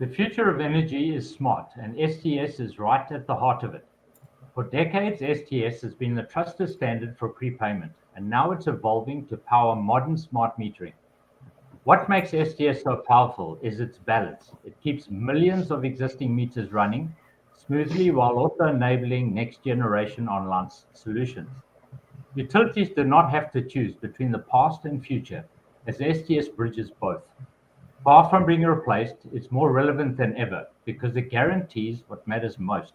The future of energy is smart, and STS is right at the heart of it. For decades, STS has been the trusted standard for prepayment, and now it's evolving to power modern smart metering. What makes STS so powerful is its balance. It keeps millions of existing meters running smoothly while also enabling next-generation online solutions. Utilities do not have to choose between the past and future, as STS bridges both. Far from being replaced, it's more relevant than ever because it guarantees what matters most,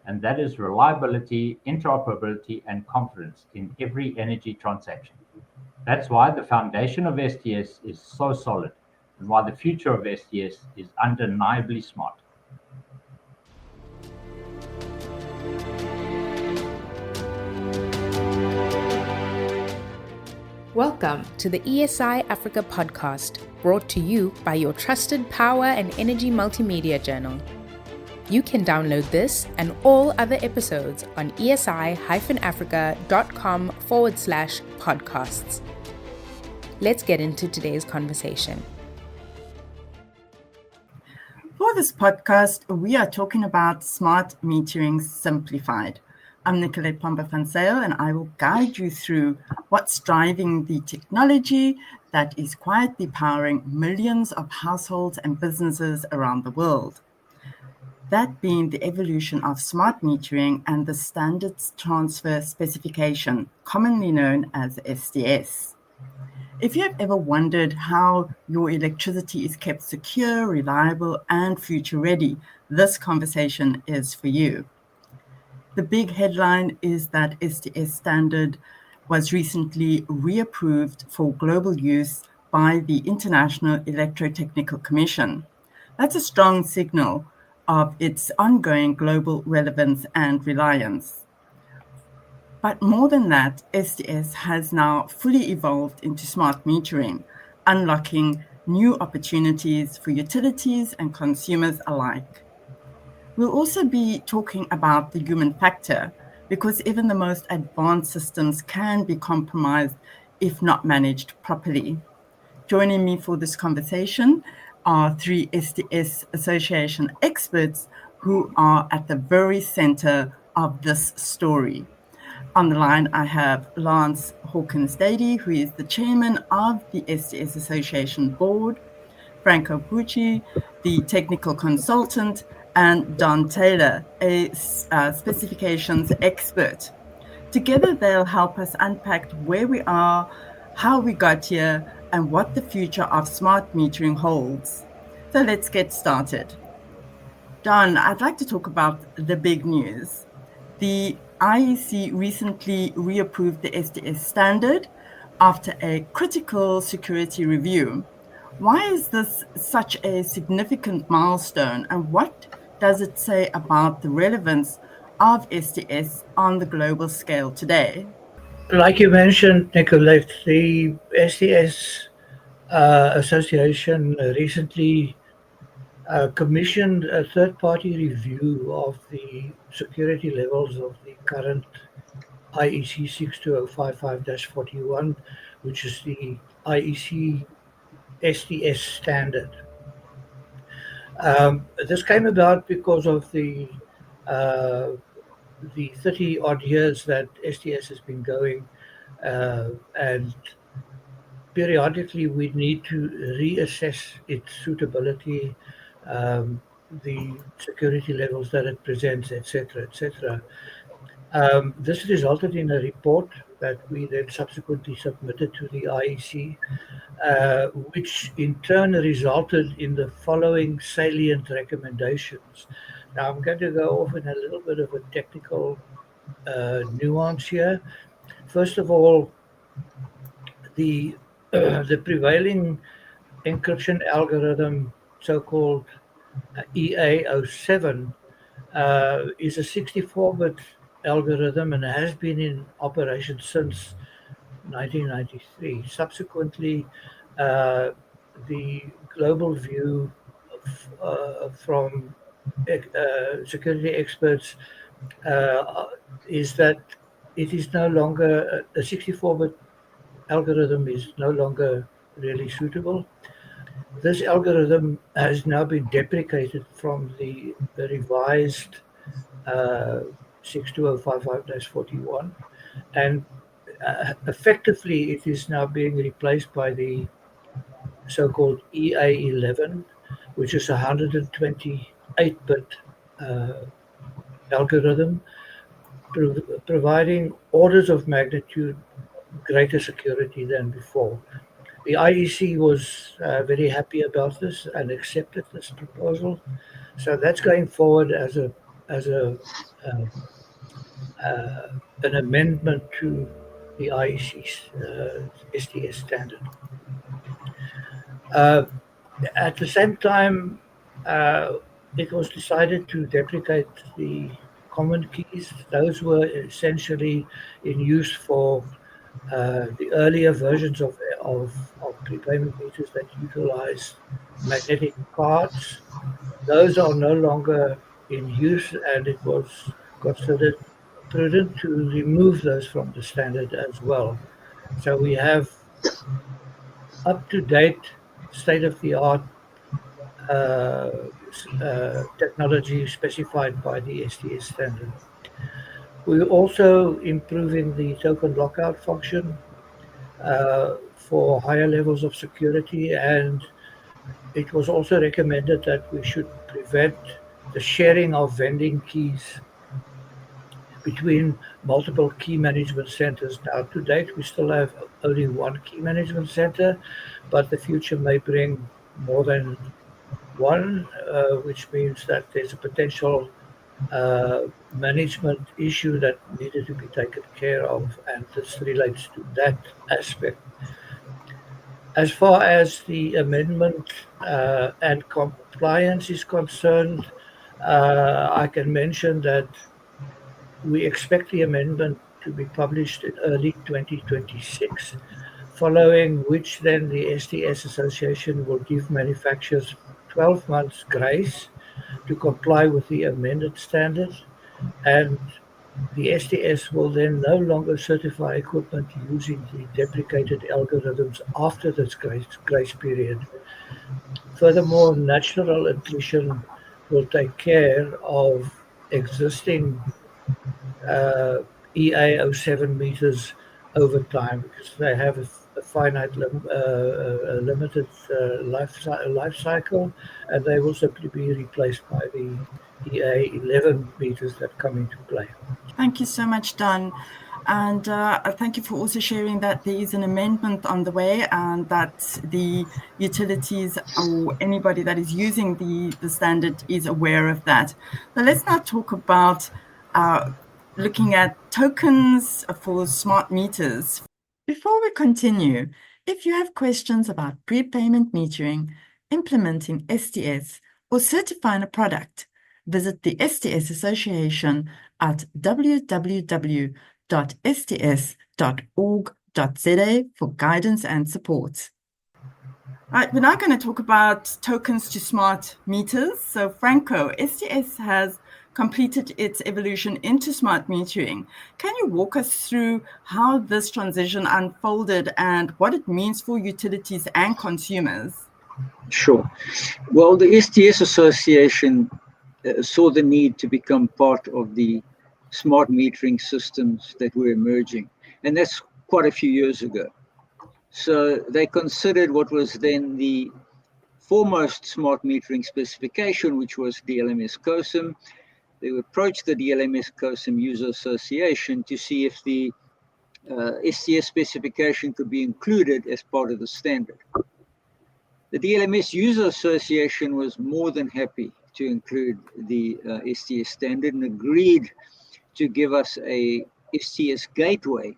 and that is reliability, interoperability, and confidence in every energy transaction. That's why the foundation of STS is so solid, and why the future of STS is undeniably smart. Welcome to the ESI Africa podcast, brought to you by your trusted power and energy multimedia journal. You can download this and all other episodes on esi-africa.com/podcasts. Let's get into today's conversation. For this podcast, we are talking about smart metering simplified. I'm Nicolette Pombo-van Zyl, and I will guide you through what's driving the technology that is quietly powering millions of households and businesses around the world. That being the evolution of smart metering and the Standard Transfer Specification, commonly known as STS. If you have ever wondered how your electricity is kept secure, reliable, and future-ready, this conversation is for you. The big headline is that STS standard was recently reapproved for global use by the International Electrotechnical Commission. That's a strong signal of its ongoing global relevance and reliance. But more than that, STS has now fully evolved into smart metering, unlocking new opportunities for utilities and consumers alike. We'll also be talking about the human factor, because even the most advanced systems can be compromised if not managed properly. Joining me for this conversation are three STS Association experts who are at the very center of this story. On the line, I have Lance Hawkins-Dady, who is the chairman of the STS Association board, Franco Pucci, the technical consultant, and Don Taylor, a specifications expert. Together, they'll help us unpack where we are, how we got here, and what the future of smart metering holds. So let's get started. Don, I'd like to talk about the big news. The IEC recently reapproved the STS standard after a critical security review. Why is this such a significant milestone, and what does it say about the relevance of STS on the global scale today? Like you mentioned, Nicolette, the STS Association recently commissioned a third-party review of the security levels of the current IEC 62055-41, which is the IEC STS standard. This came about because of the 30-odd years that STS has been going, and periodically we need to reassess its suitability, the security levels that it presents, etc., etc. This resulted in a report that we then subsequently submitted to the IEC, which in turn resulted in the following salient recommendations. Now, I'm going to go off in a little bit of a technical nuance here. First of all, the prevailing encryption algorithm, so-called EA07, is a 64-bit algorithm and has been in operation since 1993. Subsequently, the global view from security experts is that it is no longer, a 64-bit algorithm is no longer really suitable. This algorithm has now been deprecated from the revised 62055-41, and effectively it is now being replaced by the so-called EA11, which is a 128-bit algorithm, providing orders of magnitude greater security than before. The IEC was very happy about this and accepted this proposal. So that's going forward as an amendment to the IEC's STS standard. At the same time, it was decided to deprecate the common keys. Those were essentially in use for the earlier versions of prepayment meters that utilize magnetic cards. Those are no longer in use, and it was considered prudent to remove those from the standard as well. So we have up-to-date, state-of-the-art technology specified by the STS standard. We're also improving the token lockout function for higher levels of security, and it was also recommended that we should prevent the sharing of vending keys between multiple key management centers. Now, to date, we still have only one key management center, but the future may bring more than one, which means that there's a potential management issue that needed to be taken care of, and this relates to that aspect. As far as the amendment and compliance is concerned, I can mention that we expect the amendment to be published in early 2026, following which then the STS Association will give manufacturers 12 months grace to comply with the amended standard, and the STS will then no longer certify equipment using the deprecated algorithms after this grace period. Furthermore, natural attrition will take care of existing EA07 meters over time, because they have a finite limited life cycle, and they will simply be replaced by the EA11 meters that come into play. Thank you so much, Don. And thank you for also sharing that there is an amendment on the way, and that the utilities or anybody that is using the standard is aware of that. Now let's now talk about looking at tokens for smart meters. Before we continue, if you have questions about prepayment metering, implementing STS, or certifying a product, visit the STS Association at www.sts.org.za for guidance and support. Right, we're now going to talk about tokens to smart meters. So Franco, STS has completed its evolution into smart metering. Can you walk us through how this transition unfolded and what it means for utilities and consumers? Sure. Well, the STS Association saw the need to become part of the smart metering systems that were emerging, and that's quite a few years ago. So they considered what was then the foremost smart metering specification, which was DLMS COSIM. They approached the DLMS COSIM User Association to see if the STS specification could be included as part of the standard. The DLMS User Association was more than happy to include the STS standard and agreed to give us a STS gateway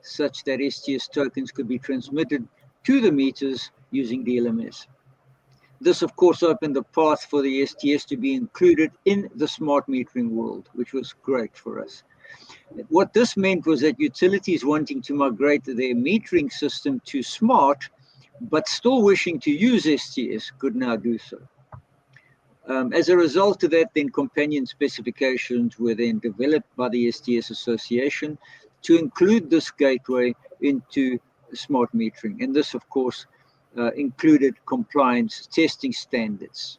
such that STS tokens could be transmitted to the meters using DLMS. This, of course, opened the path for the STS to be included in the smart metering world, which was great for us. What this meant was that utilities wanting to migrate their metering system to smart, but still wishing to use STS, could now do so. As a result of that, then companion specifications were then developed by the STS Association to include this gateway into smart metering. And this, of course, included compliance testing standards.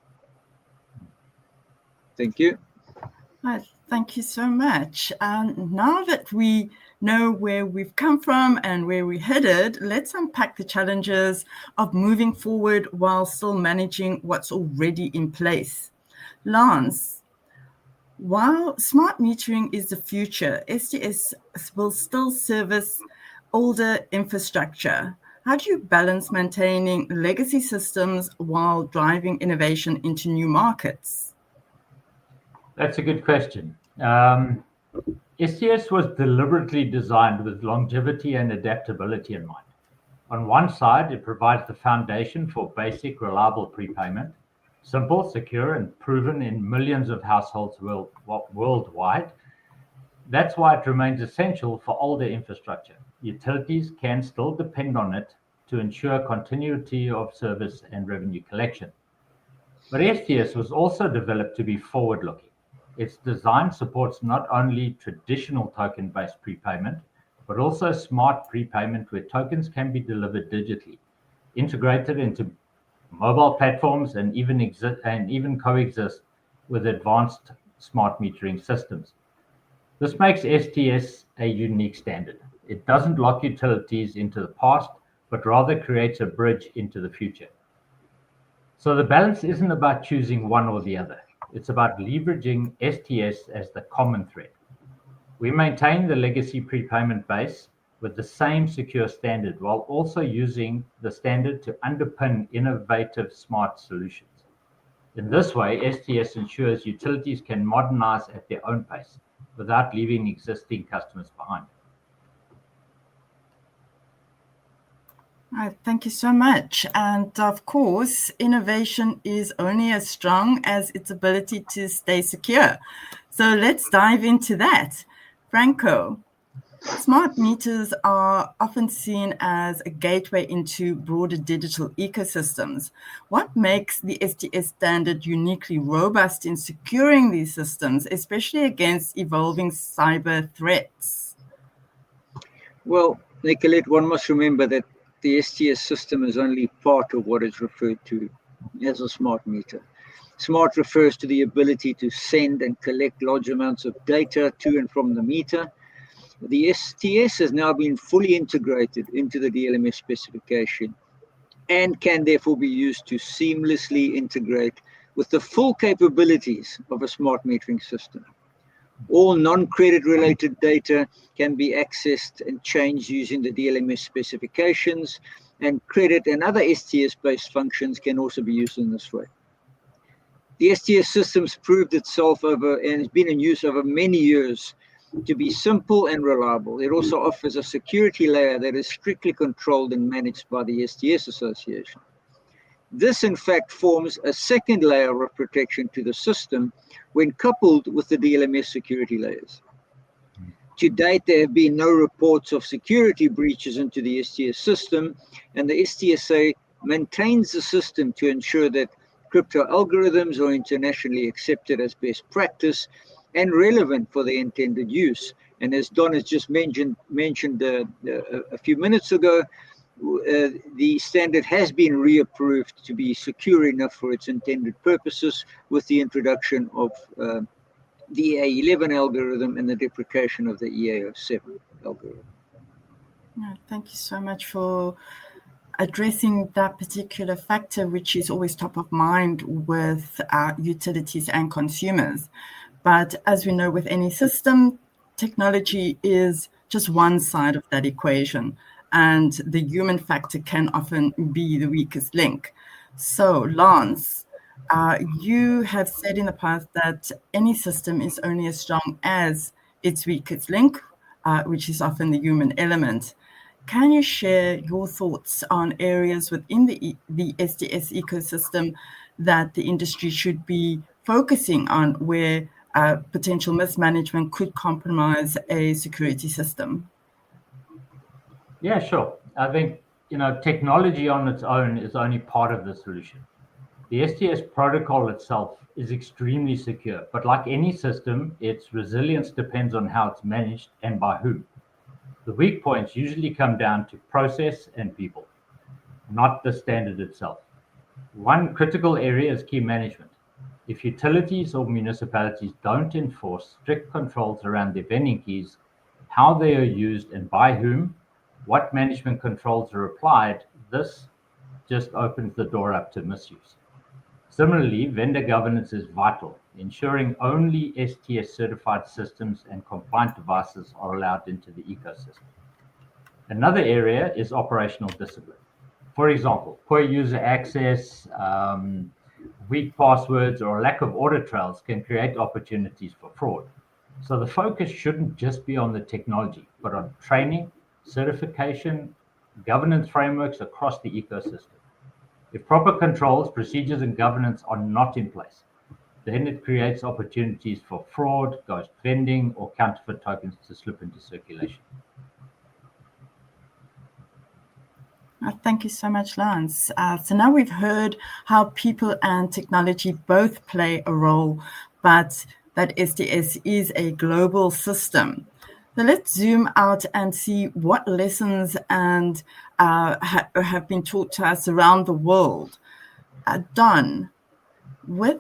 Thank you. Thank you so much. Now that we know where we've come from and where we're headed, let's unpack the challenges of moving forward while still managing what's already in place. Lance, while smart metering is the future, STS will still service older infrastructure. How do you balance maintaining legacy systems while driving innovation into new markets? That's a good question. STS was deliberately designed with longevity and adaptability in mind. On one side, it provides the foundation for basic, reliable prepayment, simple, secure, and proven in millions of households worldwide. That's why it remains essential for older infrastructure. Utilities can still depend on it to ensure continuity of service and revenue collection. But STS was also developed to be forward-looking. Its design supports not only traditional token-based prepayment, but also smart prepayment where tokens can be delivered digitally, integrated into mobile platforms, and even coexist with advanced smart metering systems. This makes STS a unique standard. It doesn't lock utilities into the past, but rather creates a bridge into the future. So the balance isn't about choosing one or the other. It's about leveraging STS as the common thread. We maintain the legacy prepayment base with the same secure standard while also using the standard to underpin innovative smart solutions. In this way, STS ensures utilities can modernize at their own pace without leaving existing customers behind. Thank you so much. And of course, innovation is only as strong as its ability to stay secure. So let's dive into that. Franco, smart meters are often seen as a gateway into broader digital ecosystems. What makes the STS standard uniquely robust in securing these systems, especially against evolving cyber threats? Well, Nicolette, one must remember that the STS system is only part of what is referred to as a smart meter. Smart refers to the ability to send and collect large amounts of data to and from the meter. The STS has now been fully integrated into the DLMS specification and can therefore be used to seamlessly integrate with the full capabilities of a smart metering system. All non-credit related data can be accessed and changed using the DLMS specifications, and credit and other STS-based functions can also be used in this way. The STS systems proved itself over and has been in use over many years to be simple and reliable. It also offers a security layer that is strictly controlled and managed by the STS Association. This, in fact, forms a second layer of protection to the system when coupled with the DLMS security layers. To date, there have been no reports of security breaches into the STS system, and the STSA maintains the system to ensure that crypto algorithms are internationally accepted as best practice and relevant for their intended use. And as Don has just mentioned a few minutes ago, the standard has been reapproved to be secure enough for its intended purposes with the introduction of the EA11 algorithm and the deprecation of the EA07 algorithm. Thank you so much for addressing that particular factor, which is always top of mind with utilities and consumers. But as we know, with any system, technology is just one side of that equation, and the human factor can often be the weakest link. So, Lance, you have said in the past that any system is only as strong as its weakest link, which is often the human element. Can you share your thoughts on areas within the STS ecosystem that the industry should be focusing on where potential mismanagement could compromise a security system? Yeah, sure. I think, technology on its own is only part of the solution. The STS protocol itself is extremely secure, but like any system, its resilience depends on how it's managed and by whom. The weak points usually come down to process and people. not the standard itself. One critical area is key management. If utilities or municipalities don't enforce strict controls around their vending keys, how they are used and by whom, what management controls are applied, this just opens the door up to misuse. Similarly, vendor governance is vital, ensuring only STS certified systems and compliant devices are allowed into the ecosystem. Another area is operational discipline. For example, poor user access, weak passwords, or a lack of audit trails can create opportunities for fraud. So the focus shouldn't just be on the technology, but on training, certification, governance frameworks across the ecosystem. If proper controls, procedures, and governance are not in place, then it creates opportunities for fraud, ghost vending, or counterfeit tokens to slip into circulation. Thank you so much, Lance. So now we've heard how people and technology both play a role, but that STS is a global system. So let's zoom out and see what lessons and have been taught to us around the world. Don, with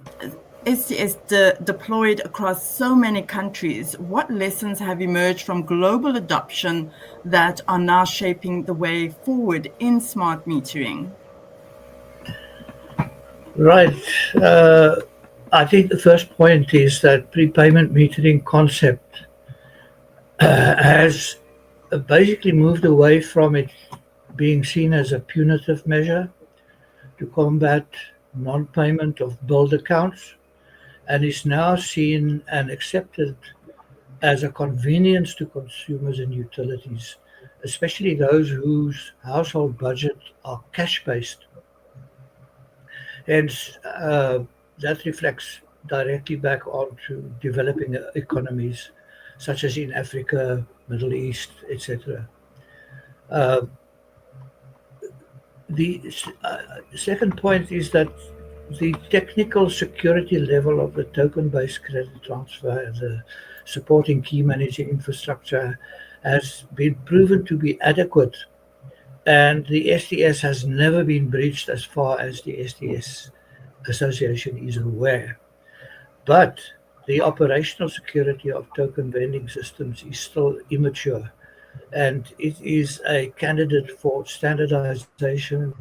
STS deployed across so many countries, what lessons have emerged from global adoption that are now shaping the way forward in smart metering? Right. I think the first point is that prepayment metering concept has basically moved away from it being seen as a punitive measure to combat non-payment of billed accounts, and is now seen and accepted as a convenience to consumers and utilities, especially those whose household budget are cash-based. Hence, that reflects directly back onto developing economies, such as in Africa, Middle East, etc. The second point is that the technical security level of the token-based credit transfer and the supporting key managing infrastructure has been proven to be adequate, and the STS has never been breached as far as the STS Association is aware. But the operational security of token vending systems is still immature, and it is a candidate for standardization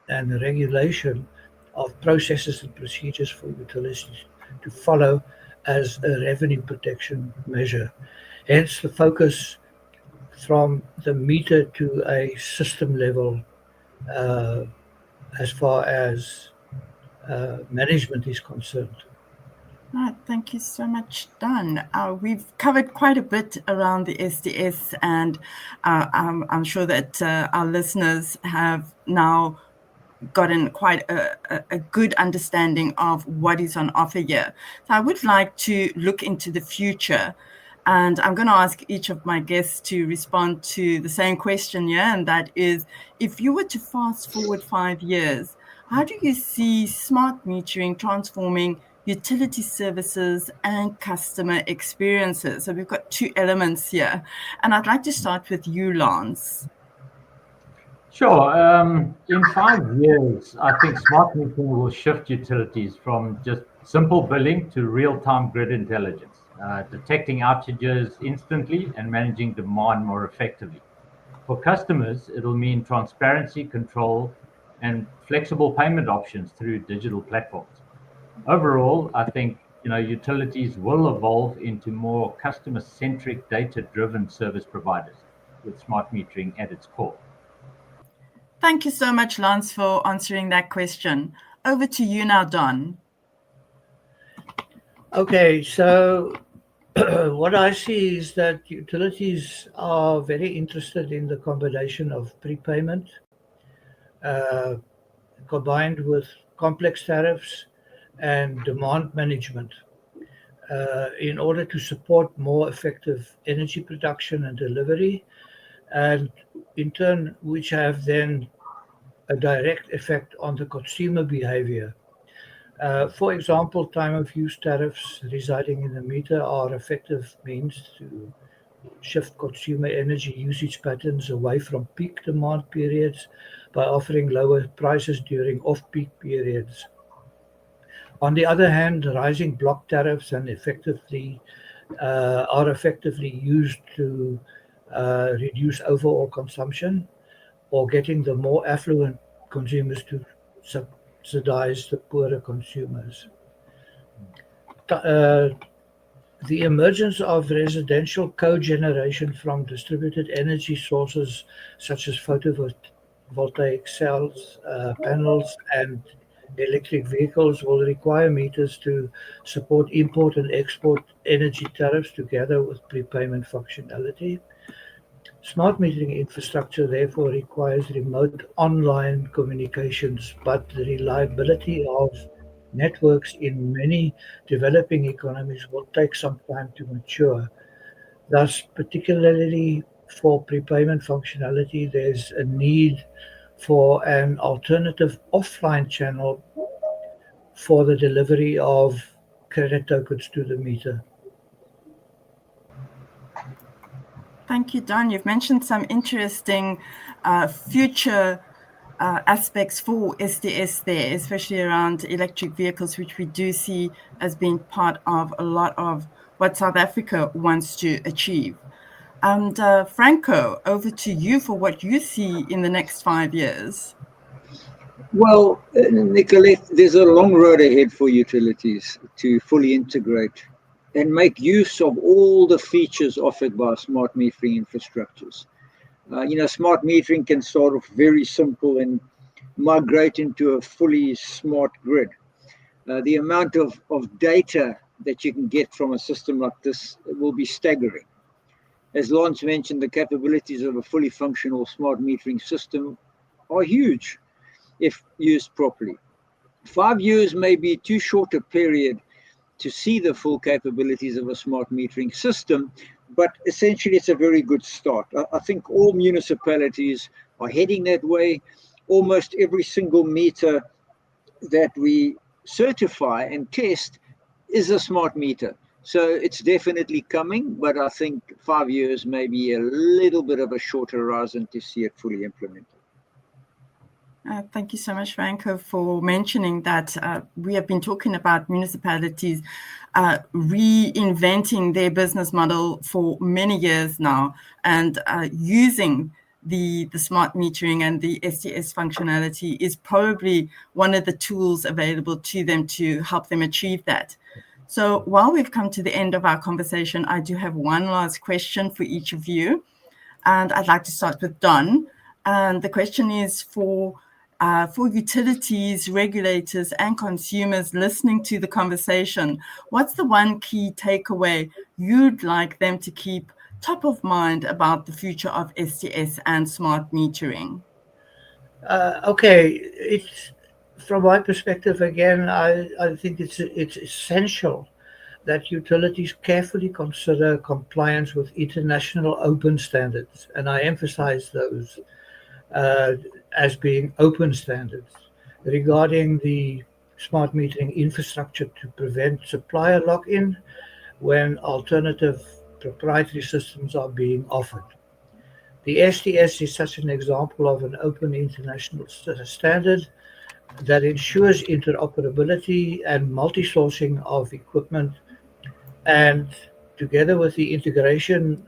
and regulation of processes and procedures for utilities to follow as a revenue protection measure. Hence the focus from the meter to a system level as far as management is concerned. Right, thank you so much, Don. We've covered quite a bit around the STS, and I'm sure that our listeners have now gotten quite a good understanding of what is on offer here. So I would like to look into the future, and I'm going to ask each of my guests to respond to the same question here, and that is, if you were to fast forward 5 years, how do you see smart metering transforming utility services and customer experiences? So we've got two elements here, and I'd like to start with you, Lance. Sure. In 5 years, I think smart metering will shift utilities from just simple billing to real-time grid intelligence, detecting outages instantly and managing demand more effectively. For customers, it'll mean transparency, control, and flexible payment options through digital platforms. Overall, I think utilities will evolve into more customer-centric, data-driven service providers with smart metering at its core. Thank you so much, Lance, for answering that question. Over to you now, Don. Okay, so what I see is that utilities are very interested in the combination of prepayment combined with complex tariffs and demand management in order to support more effective energy production and delivery, and in turn which have then a direct effect on the consumer behavior. For example, time of use tariffs residing in the meter are effective means to shift consumer energy usage patterns away from peak demand periods by offering lower prices during off-peak periods. On the other hand, rising block tariffs are effectively used to reduce overall consumption, or getting the more affluent consumers to subsidize the poorer consumers. The emergence of residential cogeneration from distributed energy sources such as photovoltaic cells, panels, and electric vehicles will require meters to support import and export energy tariffs together with prepayment functionality. Smart metering infrastructure therefore requires remote online communications, but the reliability of networks in many developing economies will take some time to mature. Thus, particularly for prepayment functionality, there's a need for an alternative offline channel for the delivery of credit tokens to the meter. Thank you, Don. You've mentioned some interesting future aspects for STS there, especially around electric vehicles, which we do see as being part of a lot of what South Africa wants to achieve. And Franco, over to you for what you see in the next 5 years. Well, Nicolette, there's a long road ahead for utilities to fully integrate and make use of all the features offered by smart metering infrastructures. Smart metering can start off very simple and migrate into a fully smart grid. The amount of data that you can get from a system like this will be staggering. As Lance mentioned, the capabilities of a fully functional smart metering system are huge if used properly. 5 years may be too short a period to see the full capabilities of a smart metering system, but essentially it's a very good start. I think all municipalities are heading that way. Almost every single meter that we certify and test is a smart meter. So it's definitely coming, but I think 5 years may be a little bit of a short horizon to see it fully implemented. Thank you so much, Franco, for mentioning that. We have been talking about municipalities reinventing their business model for many years now, and using the smart metering and the STS functionality is probably one of the tools available to them to help them achieve that. So while we've come to the end of our conversation, I do have one last question for each of you. And I'd like to start with Don. And the question is for utilities, regulators, and consumers listening to the conversation, what's the one key takeaway you'd like them to keep top of mind about the future of STS and smart metering? It's from my perspective again. I think it's essential that utilities carefully consider compliance with international open standards, and I emphasize those as being open standards regarding the smart metering infrastructure to prevent supplier lock-in when alternative proprietary systems are being offered. The STS is such an example of an open international standard that ensures interoperability and multi-sourcing of equipment, and together with the integration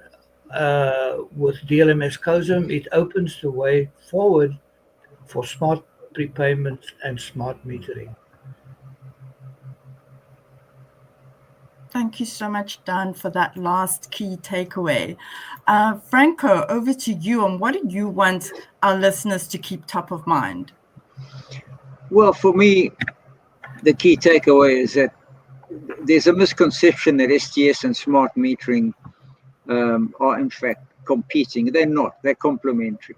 with DLMS COSM, it opens the way forward for smart prepayment and smart metering. Thank you so much, Dan, for that last key takeaway. Franco, over to you. And what do you want our listeners to keep top of mind? Well, for me, the key takeaway is that there's a misconception that STS and smart metering are in fact competing. They're not. They're complementary.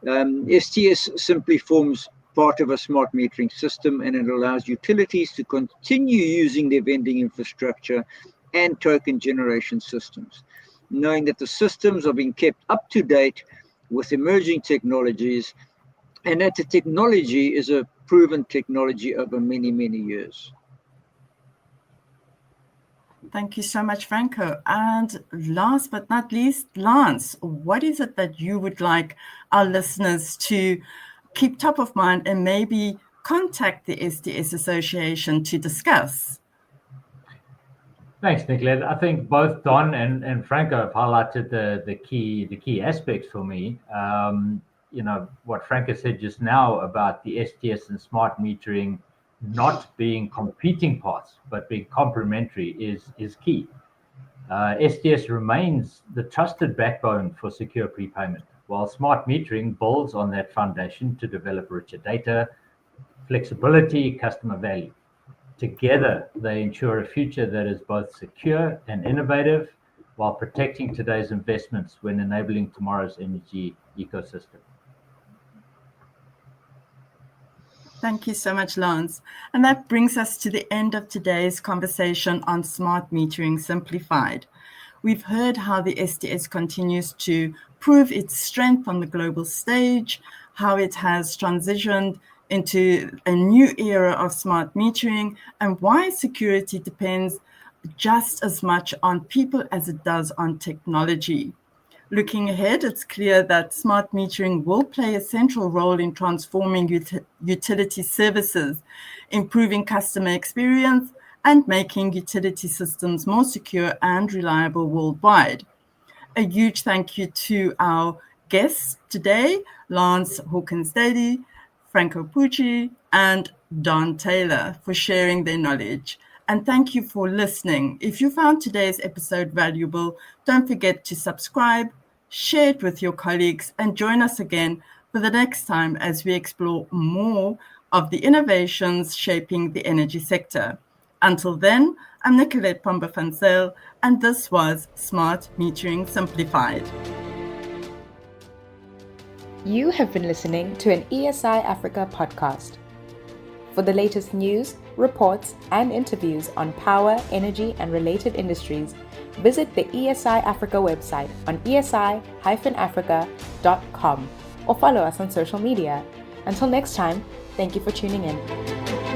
STS simply forms part of a smart metering system, and it allows utilities to continue using their vending infrastructure and token generation systems, knowing that the systems are being kept up to date with emerging technologies, and that the technology is a proven technology over many, many years. Thank you so much, Franco. And last but not least, Lance, what is it that you would like our listeners to keep top of mind and maybe contact the STS Association to discuss? Thanks, Nicolette. I think both Don and Franco have highlighted the key aspects for me. What Franco said just now about the STS and smart metering not being competing paths, but being complementary is key. STS remains the trusted backbone for secure prepayment, while smart metering builds on that foundation to develop richer data, flexibility, customer value. Together, they ensure a future that is both secure and innovative while protecting today's investments when enabling tomorrow's energy ecosystem. Thank you so much, Lance. And that brings us to the end of today's conversation on smart metering simplified. We've heard how the STS continues to prove its strength on the global stage, how it has transitioned into a new era of smart metering, and why security depends just as much on people as it does on technology. Looking ahead, it's clear that smart metering will play a central role in transforming utility services, improving customer experience, and making utility systems more secure and reliable worldwide. A huge thank you to our guests today, Lance Hawkins-Dady, Franco Pucci, and Don Taylor, for sharing their knowledge. And thank you for listening. If you found today's episode valuable, don't forget to subscribe, share it with your colleagues, and join us again for the next time as we explore more of the innovations shaping the energy sector. Until then, I'm Nicolette Pombo-van Zyl, and this was Smart Metering Simplified. You have been listening to an ESI Africa podcast. For the latest news, reports, and interviews on power, energy, and related industries, visit the ESI Africa website on esi-africa.com or follow us on social media. Until next time, thank you for tuning in.